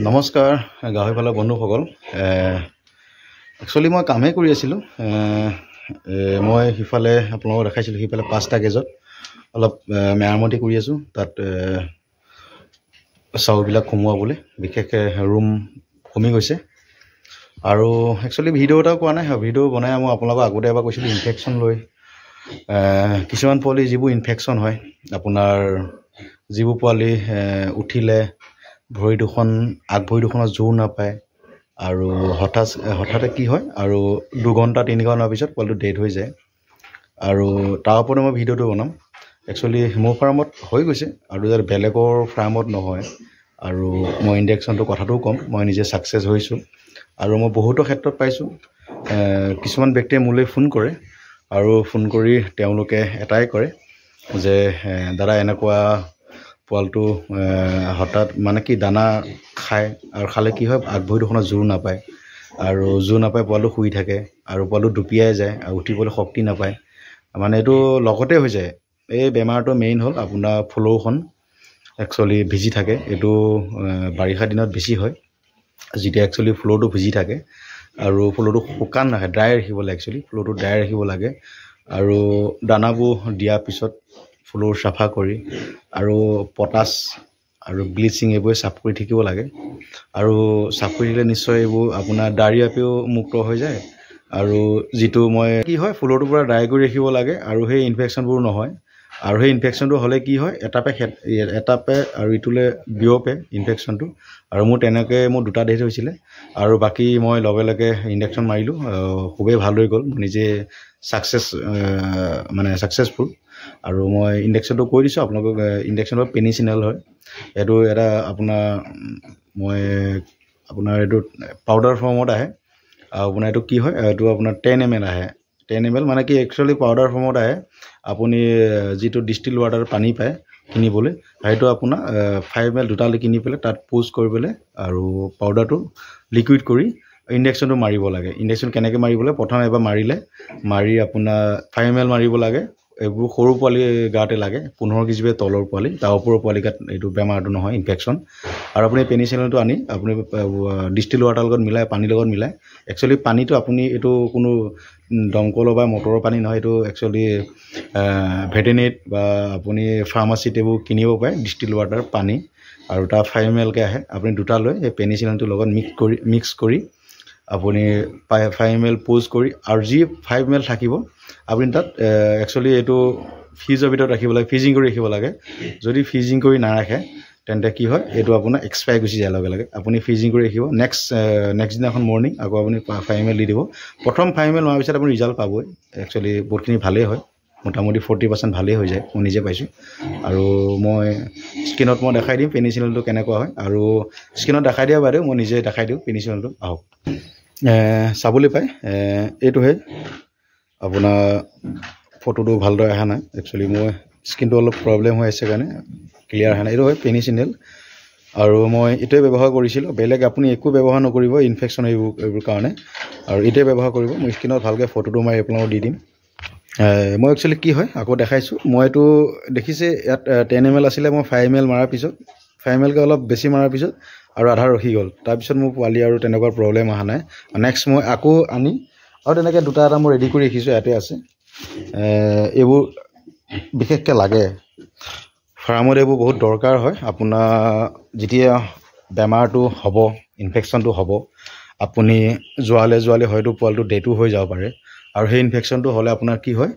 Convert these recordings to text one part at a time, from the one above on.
নমস্কাৰ গাহৰি পালক বন্ধুসকল। একচুৱেলি মই কামেই কৰি আছিলোঁ। মই সিফালে আপোনালোকক দেখাইছিলোঁ, সিফালে 5টা গেজত অলপ মেৰামতি কৰি আছোঁ। তাত চাউলবিলাক সোমোৱাবলৈ বিশেষকৈ ৰুম কমি গৈছে। আৰু একচুৱেলি ভিডিঅ' এটাও কোৱা নাই, ভিডিঅ' বনাই মই আপোনালোকক আগতে এবাৰ কৈছিলোঁ ইনফেকশ্যন লৈ কিছুমান পোৱালি যিবোৰ ইনফেকশ্যন হয়, আপোনাৰ যিবোৰ পোৱালি উঠিলে ভৰি দুখন আগ ভৰি দুখনত জোৰ নাপায় আৰু হঠাতে কি হয় আৰু 2 ঘণ্টা 3 ঘণ্টাৰ পিছত পোৱালিটো ডেড হৈ যায়। আৰু তাৰ ওপৰতে মই ভিডিঅ'টো বনাম। একচুৱেলি মোৰ ফাৰ্মত হৈ গৈছে আৰু যাতে বেলেগৰ ফাৰ্মত নহয়। আৰু মই ইনজেকশ্যনটোৰ কথাটোও ক'ম, মই নিজে ছাকচেছ হৈছোঁ। আৰু মই বহুতো ক্ষেত্ৰত পাইছোঁ, কিছুমান ব্যক্তিয়ে মোলৈ ফোন কৰে আৰু ফোন কৰি তেওঁলোকে এটাই কৰে যে দাদা এনেকুৱা পোৱালিটো হঠাৎ মানে কি দানা খায় আৰু খালে কি হয় আগ ভৰি দুখনত জোৰ নাপায় আৰু জোৰ নাপায় পোৱালিটো শুই থাকে আৰু পোৱালিটো দুপিয়াই যায় আৰু উঠিবলৈ শক্তি নাপায়। মানে এইটো লগতে হৈ যায়। এই বেমাৰটো মেইন হ'ল আপোনাৰ ফ্ল'খন একচুৱেলি ভিজি থাকে। এইটো বাৰিষা দিনত বেছি হয়, যেতিয়া একচুৱেলি ফ্ল'টো ভিজি থাকে আৰু ফ্ল'টো শুকান নাখায়, ড্ৰাই ৰাখিব লাগে। একচুৱেলি ফ্ল'টো ড্ৰাই ৰাখিব লাগে আৰু দানাবোৰ দিয়াৰ পিছত ফ্ল'ৰ চাফা কৰি আৰু পটাছ আৰু ব্লিচিং এইবোৰ চাফ কৰি থাকিব লাগে। আৰু চাফ কৰি থাকিলে নিশ্চয় এইবোৰ আপোনাৰ ডায়েৰিয়াপেও মুক্ত হৈ যায়। আৰু যিটো মই কি হয় ফ্ল'ৰটোৰ পৰা ড্ৰাই কৰি ৰাখিব লাগে আৰু সেই ইনফেকশ্যনবোৰ নহয়। আৰু সেই ইনফেকশ্যনটো হ'লে কি হয় এটাপে আৰু ইটোলৈ বিয়পে ইনফেকশ্যনটো। আৰু মোৰ তেনেকৈ মোৰ 2টা ডেথ হৈছিলে আৰু বাকী মই লগে লগে ইনজেকশ্যন মাৰিলোঁ, খুবেই ভাল হৈ গ'ল। নিজে ছাকচেছফুল। আৰু মই ইনজেকশ্যনটো কৈ দিছোঁ আপোনালোকক। ইনজেকশ্যনটো পেনিচিনেল হয়। এইটো এটা আপোনাৰ এইটো পাউডাৰ ফৰ্মত আহে। আৰু আপোনাৰ এইটো কি হয়, এইটো আপোনাৰ 10 ml আহে। 10 ml মানে কি একচুৱেলি পাউডাৰ ফৰ্মত আহে। আপুনি যিটো ডিষ্টিল ৱাটাৰ পানী পায় কিনিবলৈ, সেইটো আপোনাৰ 5 ml দুটালৈ কিনি পেলাই তাত পোষ্ট কৰি পেলাই আৰু পাউডাৰটো লিকুইড কৰি ইনজেকশ্যনটো মাৰিব লাগে। ইনজেকশ্যন কেনেকৈ মাৰিব লাগে, প্ৰথম এবাৰ মাৰি আপোনাৰ 5 ml মাৰিব লাগে। এইবোৰ সৰু পোৱালি গাতে লাগে, 15 কেজি তলৰ পোৱালি, তাৰ ওপৰৰ পোৱালি গাত এইটো বেমাৰটো নহয় ইনফেকশ্যন। আৰু আপুনি পেনিচিলিনটো আনি আপুনি ডিষ্টিল ৱাটাৰ লগত মিলাই পানীৰ লগত মিলাই, একচুৱেলি পানীটো আপুনি এইটো কোনো দমকলৰ বা মটৰৰ পানী নহয়, এইটো একচুৱেলি ভেটেনেৰিত বা আপুনি ফাৰ্মাচীত এইবোৰ কিনিব পাৰে ডিষ্টিল ৱাটাৰ পানী। আৰু তাৰ 5 mlকৈ আহে। আপুনি 2টা লৈ সেই পেনিচিলিনটোৰ লগত মিক্স কৰি আপুনি 5 ml পোষ্ট কৰি আৰু যি 5 ml থাকিব আপুনি তাত একচুৱেলি এইটো ফ্ৰিজৰ ভিতৰত ৰাখিব লাগে, ফ্ৰিজিং কৰি ৰাখিব লাগে। যদি ফ্ৰিজিং কৰি নাৰাখে তেন্তে কি হয়, এইটো আপোনাৰ এক্সপায়াৰ গুচি যায় লগে লগে। আপুনি ফ্ৰিজিং কৰি ৰাখিব, নেক্সট দিনাখন মৰ্ণিং আকৌ আপুনি 5 ml দি দিব। প্ৰথম 5 ml মৰাৰ পিছত আপুনি ৰিজাল্ট পাবই। একচুৱেলি বহুতখিনি ভালেই হয়, মোটামুটি 40% ভালেই হৈ যায়, মই নিজে পাইছোঁ। আৰু মই স্ক্ৰীণত মই দেখাই দিম পেনিচিলিনটো কেনেকুৱা হয়। আৰু স্ক্ৰীণত দেখাই দিয়া বাইদেউ মই নিজে দেখাই দিওঁ পেনিচিলিনটো। আহক চাবলৈ পায়। এইটোহে আপোনাৰ ফটোটো ভালদৰে অহা নাই। একচুৱেলি মই স্ক্ৰীণটো অলপ প্ৰব্লেম হৈ আছে কাৰণে ক্লিয়াৰ অহা নাই। এইটো হয় পেনিচিলিন আৰু মই এইটোৱে ব্যৱহাৰ কৰিছিলোঁ। বেলেগ আপুনি একো ব্যৱহাৰ নকৰিব ইনফেকশ্যন এইবোৰ কাৰণে, আৰু এইটোৱে ব্যৱহাৰ কৰিব। মই স্ক্ৰীণত ভালকৈ ফটোটো মাৰি আপোনালোকক দি দিম। মই একচুৱেলি কি হয় আকৌ দেখাইছোঁ। মই এইটো দেখিছে ইয়াত 10 ml আছিলে। মই 5 ml মাৰাৰ পিছত 5 mlকৈ অলপ বেছি মাৰাৰ পিছত আৰু আধা ৰখি গ'ল। তাৰপিছত মোৰ পোৱালি আৰু তেনেকুৱা প্ৰব্লেম অহা নাই। নেক্সট মই আকৌ আনি আৰু তেনেকৈ 2টা এটা মই ৰেডি কৰি ৰাখিছোঁ, ইয়াতে আছে। এইবোৰ বিশেষকৈ লাগে ফাৰ্মত, এইবোৰ বহুত দৰকাৰ হয়। আপোনাৰ যেতিয়া বেমাৰটো হ'ব, ইনফেকশ্যনটো হ'ব, আপুনি যোৱালে হয়তো পোৱালিটো ডেটো হৈ যাব পাৰে। আৰু সেই ইনফেকশ্যনটো হ'লে আপোনাৰ কি হয়,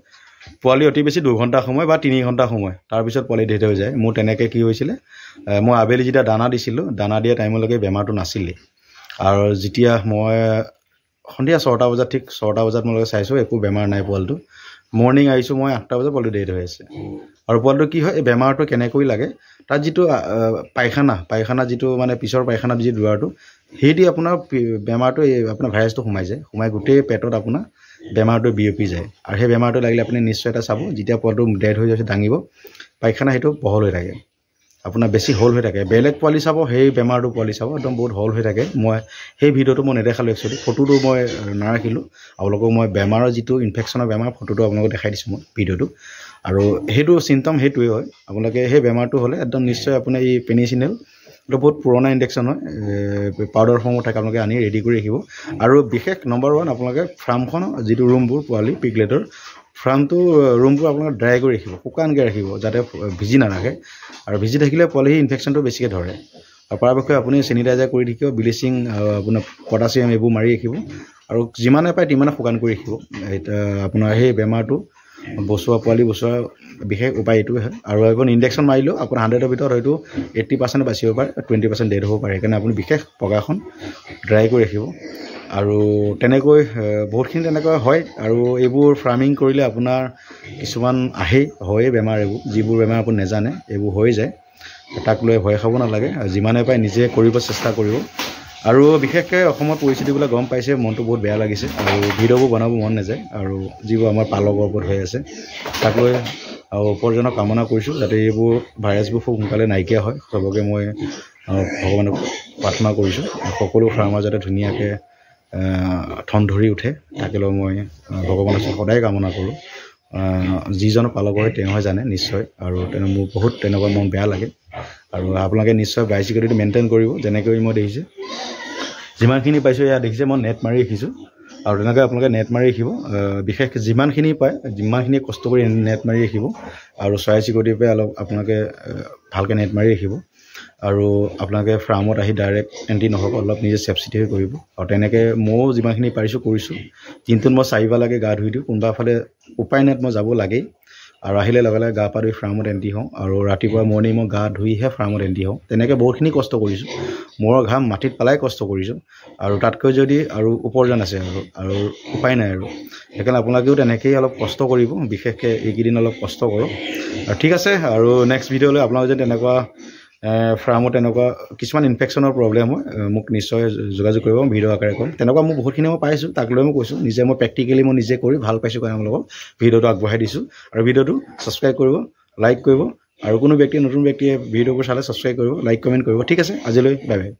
পোৱালি অতি বেছি 2 ঘণ্টা সময় বা 3 ঘণ্টা সময়, তাৰপিছত পোৱালি ডেট হৈ যায়। মোৰ তেনেকৈ কি হৈছিলে, মই আবেলি যেতিয়া দানা দিছিলোঁ, দানা দিয়া টাইমলৈকে বেমাৰটো নাছিলে। আৰু যেতিয়া মই সন্ধিয়া 6টা বজাত, ঠিক 6টা বজাত মই চাইছোঁ একো বেমাৰ নাই পোৱালিটো। মৰ্ণিং আহিছোঁ মই 8টা বজাত, পোৱালিটো ডেট হৈ আছে। আৰু পোৱালিটো কি হয়, এই বেমাৰটো কেনেকৈ লাগে, তাত যিটো পায়খানা যিটো মানে পিছৰ পায়খানাত যি দুৱাৰটো, সেইদি আপোনাৰ বেমাৰটো আপোনাৰ ভাইৰাছটো সোমাই গোটেই পেটত আপোনাৰ বেমাৰটো বিয়পি যায়। আৰু সেই বেমাৰটো লাগিলে আপুনি নিশ্চয় এটা চাব, যেতিয়া পোৱালিটো ডেড হৈ যাচ্ছে দাঙিব, পায়খানা সেইটো বহল হৈ থাকে, আপোনাৰ বেছি হ'ল হৈ থাকে। বেলেগ পোৱালি চাব, সেই বেমাৰটো পোৱালি চাব একদম বহুত হ'ল হৈ থাকে। মই সেই ভিডিঅ'টো মই নেদেখালোঁ, একচুৱেলি ফটোটো মই নাৰাখিলোঁ। আপোনালোকক মই বেমাৰৰ যিটো ইনফেকশ্যনৰ বেমাৰ ফটোটো আপোনালোকক দেখাই দিছোঁ মই ভিডিঅ'টো। আৰু সেইটো চিমটম সেইটোৱে হয়। আপোনালোকে সেই বেমাৰটো হ'লে একদম নিশ্চয় আপুনি এই পেনিচিলিন এইটো বহুত পুৰণা ইণ্ডাকশ্যন হয় পাউডাৰ ফৰ্মত থাকে আপোনালোকে আনি ৰেডি কৰি ৰাখিব আৰু বিশেষ নম্বৰ 1 আপোনালোকে ফাৰ্মখন যিটো ৰুমবোৰ পোৱালি পিগলেটৰ ফাৰ্মটো ৰুমবোৰ আপোনালোকে ড্ৰাই কৰি ৰাখিব শুকানকৈ ৰাখিব যাতে ভিজি নাৰাখে আৰু ভিজি থাকিলে পোৱালি ইনফেকশ্যনটো বেছিকৈ ধৰে আৰু পৰাপক্ষে আপুনি চেনিটাইজাৰ কৰি থাকিব ব্লিচিং আপোনাৰ পটাছিয়াম এইবোৰ মাৰি ৰাখিব আৰু যিমানে পায় তিমানে শুকান কৰি ৰাখিব আপোনাৰ সেই বেমাৰটো বচোৱা পোৱালি বচোৱা বিশেষ উপায় এইটোৱে হয় আৰু এখন ইনজেকশ্যন মাৰিলেও আপোনাৰ 100ৰ ভিতৰত হয়তো 80% বাচিব পাৰে 20% ডেড হ'ব পাৰে সেইকাৰণে আপুনি বিশেষ পগাখন ড্ৰাই কৰি ৰাখিব আৰু তেনেকৈ বহুতখিনি তেনেকৈ হয় আৰু এইবোৰ ফাৰ্মিং কৰিলে আপোনাৰ কিছুমান হয়ে বেমাৰ এইবোৰ যিবোৰ বেমাৰ আপুনি নাজানে এইবোৰ হৈ যায় তাক লৈ ভয় খাব নালাগে যিমানে পায় নিজে কৰিব চেষ্টা কৰিব আৰু বিশেষকৈ অসমৰ পৰিস্থিতিবিলাক গম পাইছে মনটো বহুত বেয়া লাগিছে আৰু ভিডিঅ'বোৰ বনাব মন নাযায় আৰু যিবোৰ আমাৰ পালকৰ ওপৰত হৈ আছে তাক লৈ আৰু উপাৰ্জনৰ কামনা কৰিছোঁ যাতে এইবোৰ ভাইৰাছবোৰ খুব সোনকালে নাইকিয়া হয় চবকে মই ভগৱানক প্ৰাৰ্থনা কৰিছোঁ সকলো ফাৰ্মাৰ যাতে ধুনীয়াকৈ ঠন ধৰি উঠে তাকে লৈ মই ভগৱানৰ সদায় কামনা কৰোঁ যিজন পালক হয় তেওঁহে জানে নিশ্চয় আৰু মোৰ বহুত তেনেকুৱা মন বেয়া লাগে আৰু আপোনালোকে নিশ্চয় বায়'চিকিউৰিটি মেইনটেইন কৰিব যেনেকৈ মই দেখিছোঁ যিমানখিনি পাইছোঁ এয়া দেখিছে মই নেট মাৰি ৰাখিছোঁ আৰু তেনেকৈ আপোনালোকে নেট মাৰি ৰাখিব বিশেষকৈ যিমানখিনি পায় যিমানখিনি কষ্ট কৰি নেট মাৰি ৰাখিব আৰু চৰাই চিৰিকটিৰ পৰা অলপ আপোনালোকে ভালকৈ নেট মাৰি ৰাখিব আৰু আপোনালোকে ফাৰ্মত আহি ডাইৰেক্ট এণ্ট্ৰি নহ'ব অলপ নিজে চেফ চিটি হৈ কৰিব আৰু তেনেকৈ ময়ো যিমানখিনি পাৰিছোঁ কৰিছোঁ দিনটোত মই 4 বাৰ লাগে গা ধুই দিওঁ কোনোবা ফালে উপায় নাই মই যাব লাগেই আৰু আহিলে লগে লগে গা পা ধুই ফাৰ্মত এণ্ট্ৰি হওঁ আৰু ৰাতিপুৱা মৰ্ণিং মই গা ধুইহে ফাৰ্মত এণ্ট্ৰি হওঁ তেনেকৈ বহুতখিনি কষ্ট কৰিছোঁ মূৰৰ ঘাম মাটিত পেলাই কষ্ট কৰিছোঁ আৰু তাতকৈ যদি আৰু উপাৰ্জন আছে আৰু উপায় নাই আৰু সেইকাৰণে আপোনালোকেও তেনেকৈয়ে অলপ কষ্ট কৰিব বিশেষকৈ এইকেইদিন অলপ কষ্ট কৰক আৰু ঠিক আছে আৰু নেক্সট ভিডিঅ'লৈ আপোনালোকে যদি তেনেকুৱা ফাৰ্মত তেনেকুৱা কিছুমান ইনফেকশ্যনৰ প্ৰব্লেম হয় মোক নিশ্চয় যোগাযোগ কৰিব ভিডিঅ' আকাৰে ক'ম তেনেকুৱা মোক বহুতখিনি মই পাইছোঁ তাক লৈ মই কৈছোঁ নিজে মই প্ৰেক্টিকেলি মই নিজে কৰি ভাল পাইছোঁ কাৰণে আপোনালোকক ভিডিঅ'টো আগবঢ়াই দিছোঁ আৰু ভিডিঅ'টো ছাবস্ক্ৰাইব কৰিব লাইক কৰিব আৰু কোনো ব্যক্তিয়ে নতুন ব্যক্তিয়ে ভিডিঅ'বোৰ চালে ছাবস্ক্ৰাইব কৰিব লাইক কমেণ্ট কৰিব ঠিক আছে আজিলৈ বাই বাই